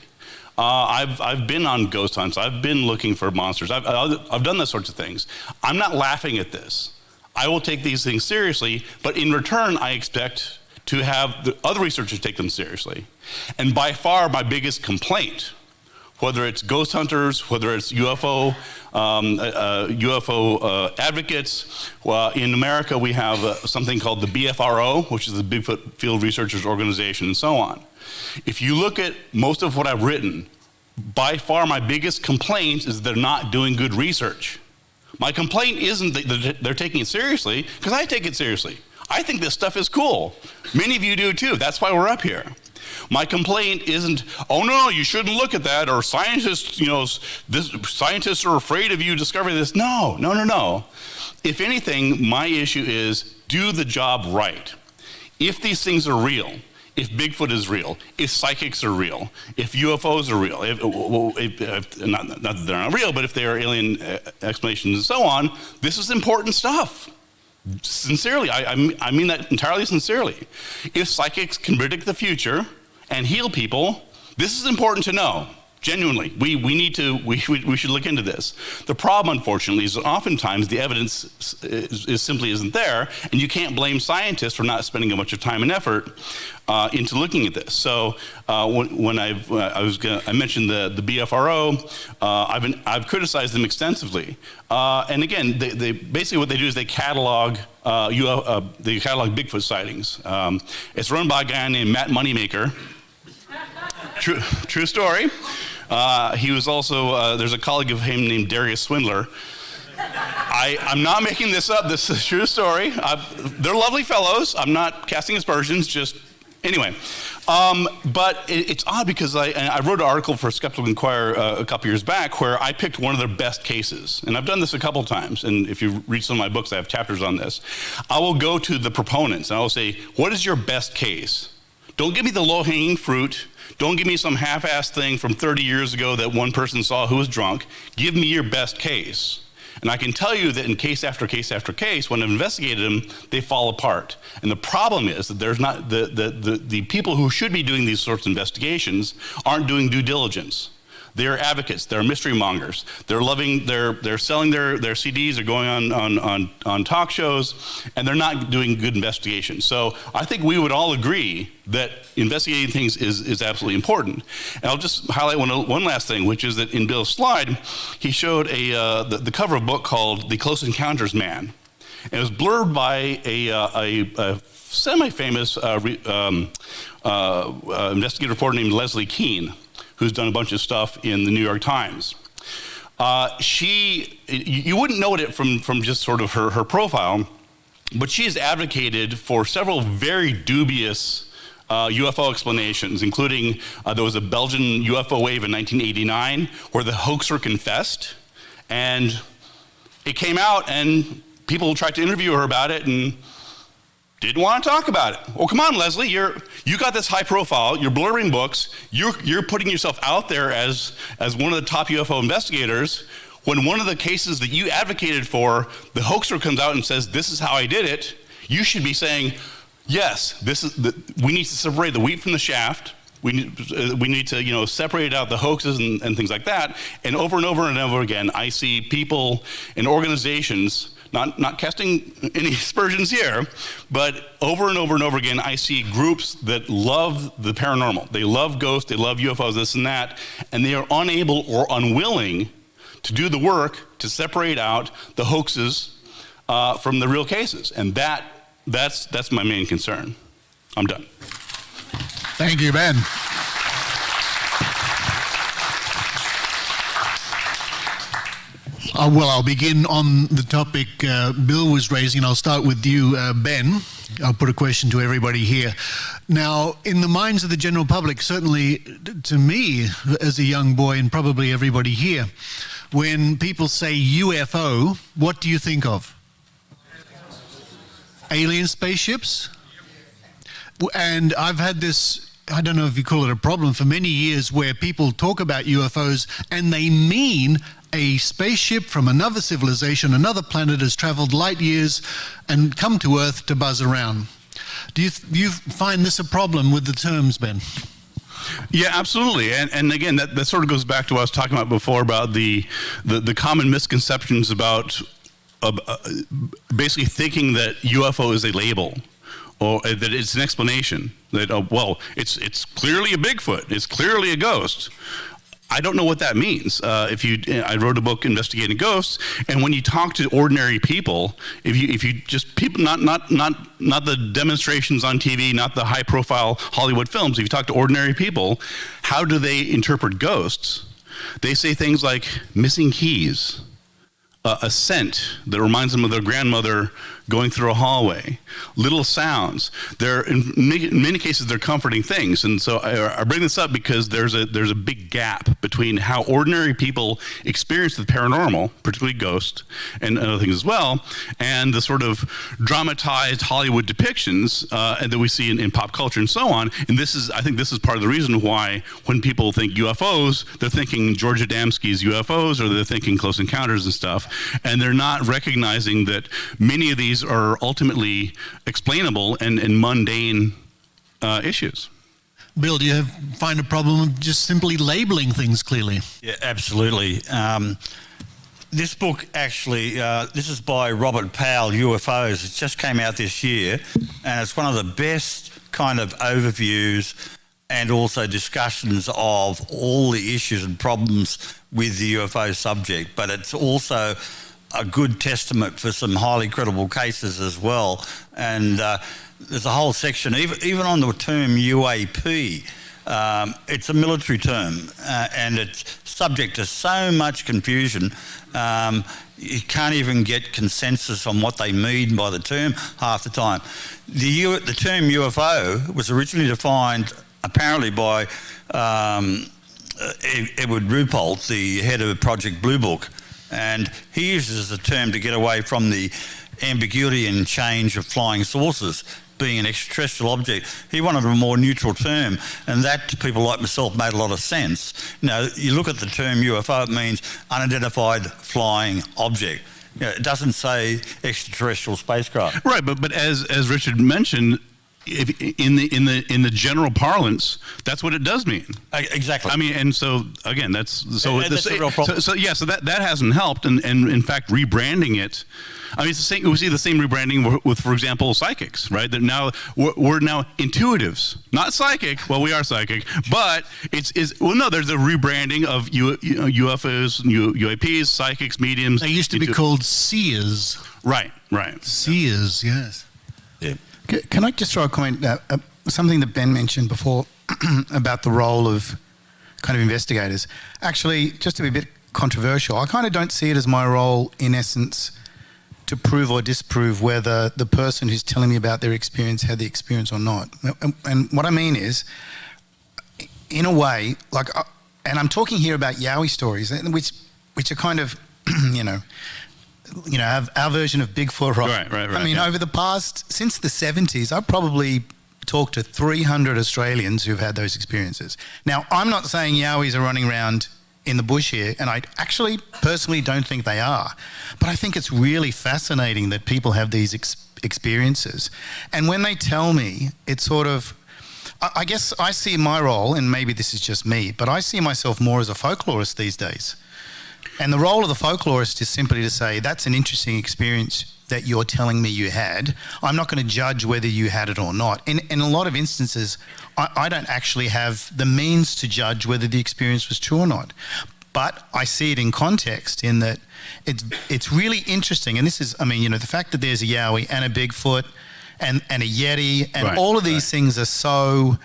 I've been on ghost hunts. I've been looking for monsters. I've done those sorts of things. I'm not laughing at this. I will take these things seriously, but in return, I expect to have the other researchers take them seriously. And by far, my biggest complaint, whether it's ghost hunters, whether it's UFO advocates. Well, in America, we have something called the BFRO, which is the Bigfoot Field Researchers Organization, and so on. If you look at most of what I've written, by far my biggest complaint is they're not doing good research. My complaint isn't that they're taking it seriously, because I take it seriously. I think this stuff is cool. Many of you do too. That's why we're up here. My complaint isn't, oh no, you shouldn't look at that, or scientists, scientists are afraid of you discovering this. No. If anything, my issue is do the job right. If these things are real, if Bigfoot is real, if psychics are real, if UFOs are real, not that they're not real, but if they are alien explanations and so on, this is important stuff. Sincerely, I mean that entirely sincerely. If psychics can predict the future and heal people, this is important to know. Genuinely, we should look into this. The problem, unfortunately, is that oftentimes the evidence is simply isn't there, and you can't blame scientists for not spending a bunch of time and effort into looking at this. So when I mentioned the BFRO, I've criticized them extensively, and again, they basically what they do is they catalog Bigfoot sightings. It's run by a guy named Matt Moneymaker. True story. He was also, there's a colleague of him named Darius Swindler. I'm not making this up. This is a true story. They're lovely fellows. I'm not casting aspersions, just, anyway. But it's odd because I wrote an article for Skeptical Inquirer a couple years back where I picked one of their best cases. And I've done this a couple times. And if you read some of my books, I have chapters on this. I will go to the proponents and I will say, what is your best case? Don't give me the low-hanging fruit. Don't give me some half-assed thing from 30 years ago that one person saw who was drunk. Give me your best case. And I can tell you that in case after case after case, when I've investigated them, they fall apart. And the problem is that there's not the people who should be doing these sorts of investigations aren't doing due diligence. They're advocates. They're mystery mongers. They're selling their CDs. They're going on talk shows, and they're not doing good investigation. So I think we would all agree that investigating things is absolutely important. And I'll just highlight one last thing, which is that in Bill's slide, he showed the cover of a book called The Close Encounters Man. And it was blurred by a semi-famous investigative reporter named Leslie Keene, who's done a bunch of stuff in the New York Times. You wouldn't know it from just sort of her profile, but she has advocated for several very dubious UFO explanations, including there was a Belgian UFO wave in 1989 where the hoaxer confessed, and it came out and people tried to interview her about it and didn't want to talk about it. Well, come on, Leslie, you got this high profile, you're blurring books, you're putting yourself out there as one of the top UFO investigators. When one of the cases that you advocated for, the hoaxer comes out and says, this is how I did it, you should be saying, yes, we need to separate the wheat from the shaft. We need to separate out the hoaxes and things like that. And over and over again, I see people and organizations, not casting any aspersions here, but over and over again, I see groups that love the paranormal. They love ghosts, they love UFOs, this and that, and they are unable or unwilling to do the work to separate out the hoaxes from the real cases. And that's my main concern. I'm done. Thank you, Ben. I'll begin on the topic Bill was raising. I'll start with you, Ben. I'll put a question to everybody here. Now, in the minds of the general public, certainly to me as a young boy and probably everybody here, when people say UFO, what do you think of? Alien spaceships? And I've had this, I don't know if you call it a problem, for many years where people talk about UFOs and they mean a spaceship from another civilization, another planet has traveled light years and come to Earth to buzz around. Do you find this a problem with the terms, Ben? Yeah, absolutely. And again, that sort of goes back to what I was talking about before about the common misconceptions about basically thinking that UFO is a label, or that it's an explanation. That, it's clearly a Bigfoot. It's clearly a ghost. I don't know what that means. I wrote a book investigating ghosts, and when you talk to ordinary people, if you just people, not the demonstrations on TV, not the high-profile Hollywood films. If you talk to ordinary people, how do they interpret ghosts? They say things like missing keys, a scent that reminds them of their grandmother going through a hallway, little sounds. In many cases, they're comforting things. And so I bring this up because there's a big gap between how ordinary people experience the paranormal, particularly ghosts and other things as well, and the sort of dramatized Hollywood depictions that we see in pop culture and so on. And I think this is part of the reason why when people think UFOs, they're thinking George Adamski's UFOs, or they're thinking Close Encounters and stuff. And they're not recognizing that many of these are ultimately explainable and mundane issues. Bill, do you find a problem with just simply labeling things clearly? Yeah, absolutely. This book actually, this is by Robert Powell, UFOs. It just came out this year, and it's one of the best kind of overviews and also discussions of all the issues and problems with the UFO subject, but it's also a good testament for some highly credible cases as well. And there's a whole section, even on the term UAP, it's a military term, and it's subject to so much confusion. You can't even get consensus on what they mean by the term half the time. The term UFO was originally defined apparently by Edward Rupolt, the head of Project Blue Book, and he uses the term to get away from the ambiguity and change of flying saucers being an extraterrestrial object. He wanted a more neutral term, and that to people like myself made a lot of sense. You know, you look at the term UFO, it means unidentified flying object. You know, it doesn't say extraterrestrial spacecraft. Right, but as Richard mentioned, in the general parlance, that's what it does mean. Exactly. I mean, and so again, that's the real problem. So that hasn't helped, and in fact, rebranding it. I mean, it's the same. We see the same rebranding with, for example, psychics, right? That now we're now intuitives, not psychic. Well, we are psychic, but there's a rebranding of UFOs, UAPs, psychics, mediums. They used to be called seers. Right. Seers, yes. Yeah. Can I just throw a comment, something that Ben mentioned before about the role of kind of investigators? Actually, just to be a bit controversial, I kind of don't see it as my role, in essence, to prove or disprove whether the person who's telling me about their experience had the experience or not. And what I mean is, in a way, like, and I'm talking here about Yowie stories, which are kind of, have our version of Bigfoot, right? Right. I mean, over the past, since the 70s, I've probably talked to 300 Australians who've had those experiences. Now, I'm not saying Yowies are running around in the bush here, and I actually personally don't think they are. But I think it's really fascinating that people have these experiences. And when they tell me, it's sort of, I guess I see my role, and maybe this is just me, but I see myself more as a folklorist these days. And the role of the folklorist is simply to say, that's an interesting experience that you're telling me you had. I'm not going to judge whether you had it or not. In a lot of instances, I don't actually have the means to judge whether the experience was true or not. But I see it in context, in that it's really interesting. And this is, the fact that there's a Yowie and a Bigfoot and a Yeti and all of these things are so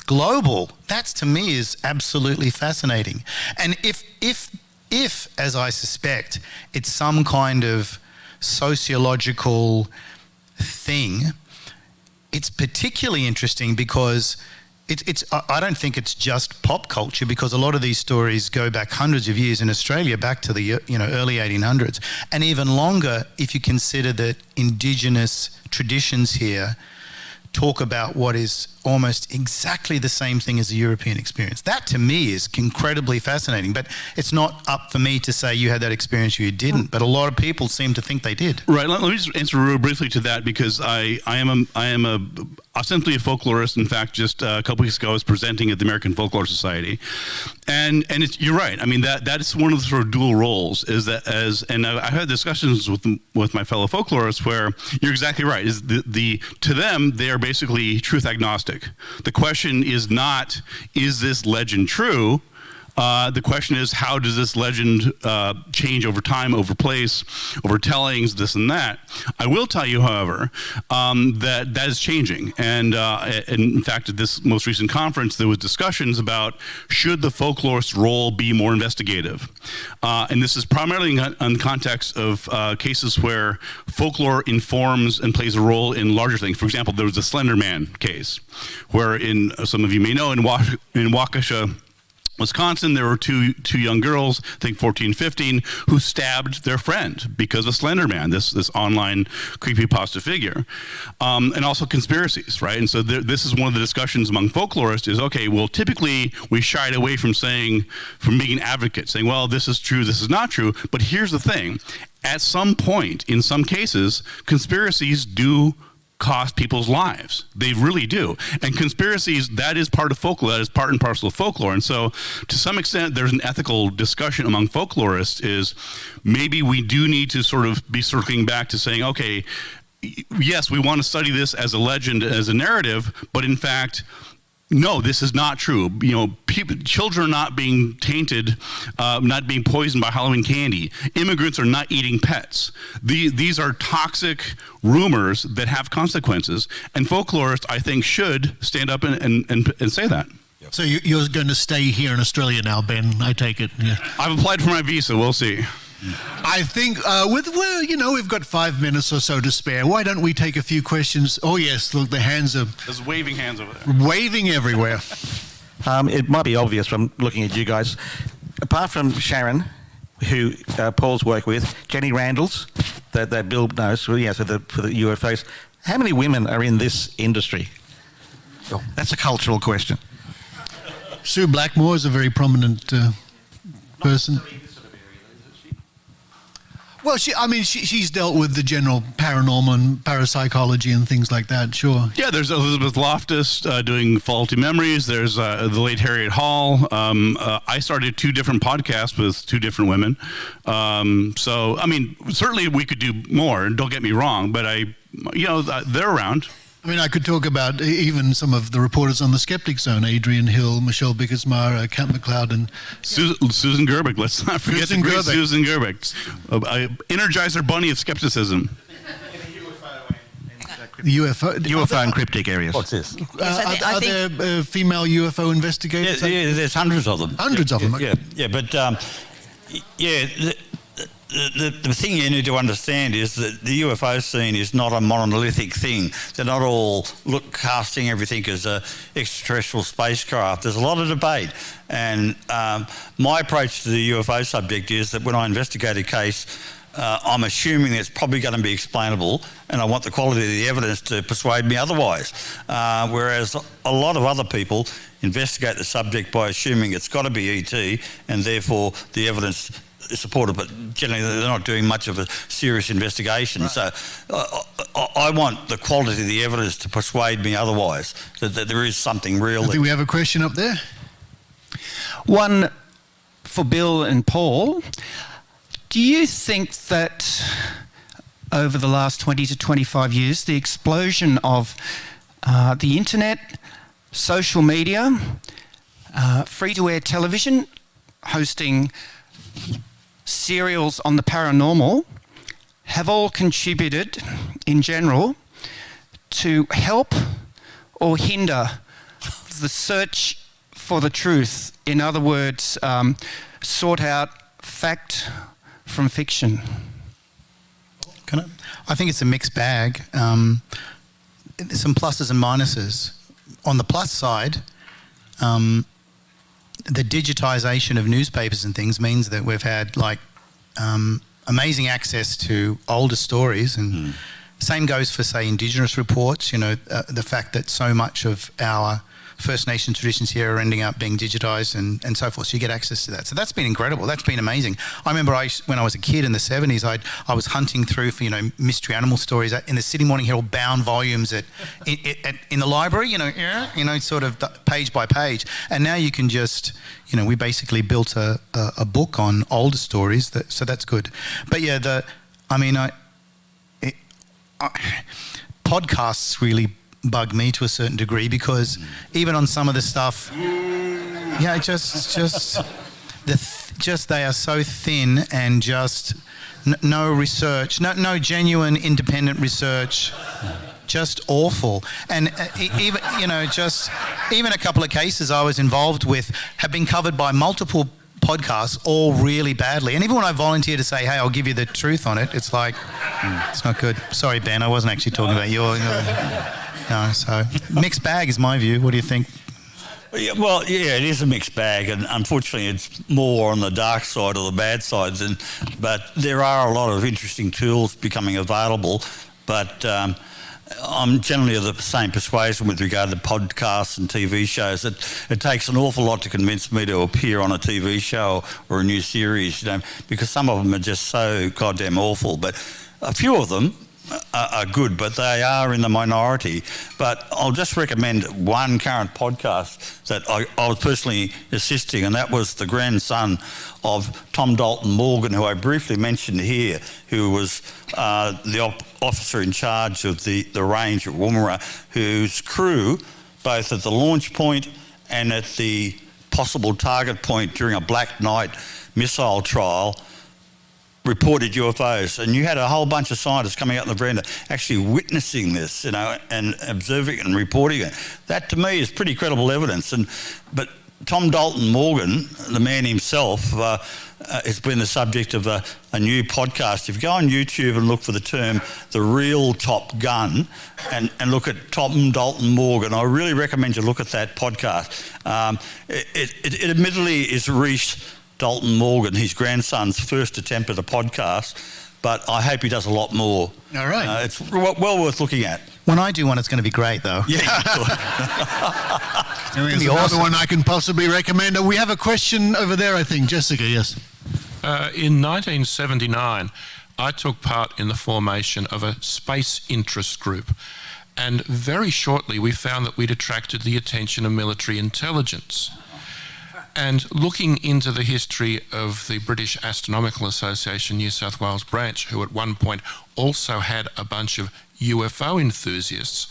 global, that to me is absolutely fascinating. And if, as I suspect, it's some kind of sociological thing, it's particularly interesting because I don't think it's just pop culture, because a lot of these stories go back hundreds of years in Australia, back to the early 1800s, and even longer if you consider that Indigenous traditions here talk about what is almost exactly the same thing as the European experience. That to me is incredibly fascinating, but it's not up for me to say you had that experience or you didn't, but a lot of people seem to think they did. Right, let me just answer real briefly to that, because I am ostensibly a folklorist. In fact, just a couple weeks ago I was presenting at the American Folklore Society, and you're right. I mean, that is one of the sort of dual roles, is that and I've had discussions with my fellow folklorists where you're exactly right. Is to them, they are basically truth agnostic. The question is not, is this legend true? The question is, how does this legend change over time, over place, over tellings, this and that? I will tell you, however, that is changing. And in fact, at this most recent conference, there was discussions about, should the folklorist's role be more investigative? And this is primarily in the context of cases where folklore informs and plays a role in larger things. For example, there was the Slender Man case, where some of you may know, in Waukesha, Wisconsin, there were two young girls, I think 14, 15, who stabbed their friend because of Slender Man, this online creepypasta figure, and also conspiracies, right? And so this is one of the discussions among folklorists is, okay, well, typically we shied away from being an advocate, saying, well, this is true, this is not true. But here's the thing: at some point, in some cases, conspiracies do cost people's lives. They really do. And conspiracies, that is part of folklore. That is part and parcel of folklore. And so to some extent, there's an ethical discussion among folklorists, is maybe we do need to sort of be circling back to saying, okay, yes, we want to study this as a legend, as a narrative, but in fact, no, this is not true. Children are not being tainted, not being poisoned by Halloween candy. Immigrants are not eating pets. These are toxic rumors that have consequences. And folklorists, I think, should stand up and say that. So you're going to stay here in Australia now, Ben, I take it? Yeah. I've applied for my visa. We'll see. I think we've got 5 minutes or so to spare. Why don't we take a few questions? Oh, yes, look, the hands are... There's waving hands over there. Waving everywhere. It might be obvious from looking at you guys. Apart from Sharon, who Paul's worked with, Jenny Randalls, that Bill knows, for the UFOs, how many women are in this industry? Oh, that's a cultural question. Sue Blackmore is a very prominent person. Well, she's dealt with the general paranormal and parapsychology and things like that, sure. Yeah, there's Elizabeth Loftus doing Faulty Memories. There's the late Harriet Hall. I started 2 different podcasts with 2 different women. So, certainly we could do more, don't get me wrong, but they're around. I could talk about even some of the reporters on the Skeptic Zone, Adrian Hill, Michelle Bickersmar, Kent McLeod, and... Susan Gerbic, let's not forget Susan Gerbic. Susan Gerbic. Energizer bunny of skepticism. UFO and cryptic areas. What's this? Are there female UFO investigators? Yeah, there's hundreds of them. Hundreds of them. The thing you need to understand is that the UFO scene is not a monolithic thing. They're not all casting everything as a extraterrestrial spacecraft. There's a lot of debate. And my approach to the UFO subject is that when I investigate a case, I'm assuming it's probably going to be explainable, and I want the quality of the evidence to persuade me otherwise. Whereas a lot of other people investigate the subject by assuming it's got to be ET, and therefore the evidence is supported, but generally they're not doing much of a serious investigation. Right. So I want the quality of the evidence to persuade me otherwise, that there is something real. I think we have a question up there. One for Bill and Paul. Do you think that over the last 20 to 25 years, the explosion of the internet, social media, free-to-air television, hosting serials on the paranormal, have all contributed, in general, to help or hinder the search for the truth? In other words, sort out fact from fiction? I think it's a mixed bag. There's some pluses and minuses. On the plus side, the digitisation of newspapers and things means that we've had amazing access to older stories, and same goes for, say, Indigenous reports. The fact that so much of our First Nation traditions here are ending up being digitised and so forth, so you get access to that. So that's been incredible. That's been amazing. I remember when I was a kid in the 70s, I was hunting through for mystery animal stories in the Sydney Morning Herald bound volumes in the library, sort of page by page. And now you can just, we basically built a book on older stories, so that's good. But yeah, podcasts really bug me to a certain degree, because even on some of the stuff, they are so thin, and just no research, no genuine independent research, just awful. And even a couple of cases I was involved with have been covered by multiple podcasts, all really badly. And even when I volunteer to say, hey, I'll give you the truth on it, it's like, it's not good. Sorry, Ben, I wasn't actually talking about your no, so mixed bag is my view. What do you think? Well, yeah, it is a mixed bag, and unfortunately it's more on the dark side or the bad side. But there are a lot of interesting tools becoming available, but I'm generally of the same persuasion with regard to podcasts and TV shows. It takes an awful lot to convince me to appear on a TV show or a new series, because some of them are just so goddamn awful. But a few of them are good, but they are in the minority. But I'll just recommend one current podcast that I was personally assisting, and that was the grandson of Tom Dalton Morgan, who I briefly mentioned here, who was the officer in charge of the range at Woomera, whose crew, both at the launch point and at the possible target point during a Black Knight missile trial, reported UFOs, and you had a whole bunch of scientists coming out on the veranda actually witnessing this, and observing it and reporting it. That to me is pretty credible evidence. But Tom Dalton Morgan, the man himself, has been the subject of a new podcast. If you go on YouTube and look for the term "The Real Top Gun" and look at Tom Dalton Morgan, I really recommend you look at that podcast. It admittedly is Reese Dalton Morgan, his grandson's first attempt at a podcast, but I hope he does a lot more. All right. It's well worth looking at. When I do one, it's going to be great, though. Yeah. There's another one I can possibly recommend. We have a question over there, I think. Jessica, yes. In 1979, I took part in the formation of a space interest group, and very shortly we found that we'd attracted the attention of military intelligence. And looking into the history of the British Astronomical Association New South Wales branch, who at one point also had a bunch of UFO enthusiasts,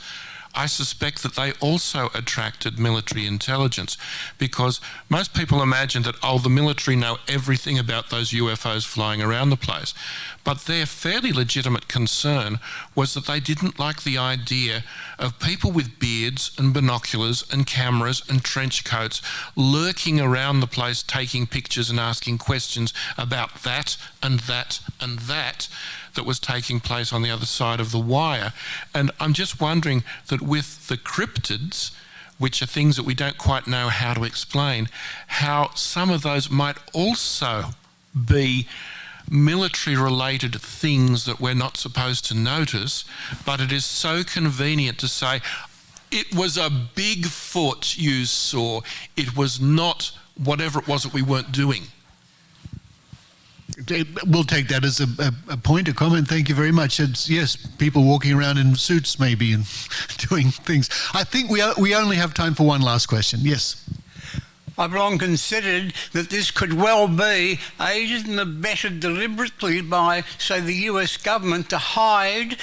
I suspect that they also attracted military intelligence, because most people imagine that, the military know everything about those UFOs flying around the place. But their fairly legitimate concern was that they didn't like the idea of people with beards and binoculars and cameras and trench coats lurking around the place, taking pictures and asking questions about that and that and that was taking place on the other side of the wire. And I'm just wondering that with the cryptids, which are things that we don't quite know how to explain, how some of those might also be military-related things that we're not supposed to notice, but it is so convenient to say, it was a Bigfoot you saw, it was not whatever it was that we weren't doing. We'll take that as a point of comment. Thank you very much. It's, yes, people walking around in suits maybe and doing things. I think we only have time for one last question. Yes. I've long considered that this could well be aided and abetted deliberately by, say, the US government to hide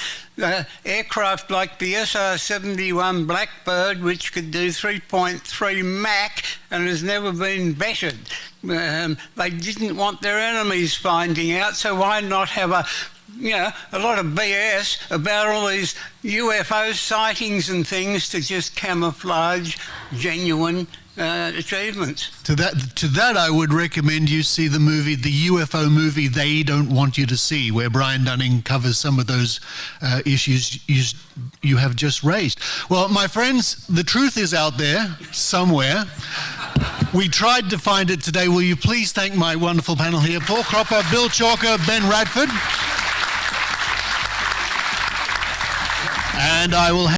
aircraft like the SR-71 Blackbird, which could do 3.3 Mach and has never been bettered. They didn't want their enemies finding out, so why not have a lot of BS about all these UFO sightings and things to just camouflage genuine achievements. To that, I would recommend you see the UFO movie They Don't Want You to See, where Brian Dunning covers some of those issues you have just raised. Well, my friends, the truth is out there somewhere. We tried to find it today. Will you please thank my wonderful panel here, Paul Cropper, Bill Chalker, Ben Radford. And I will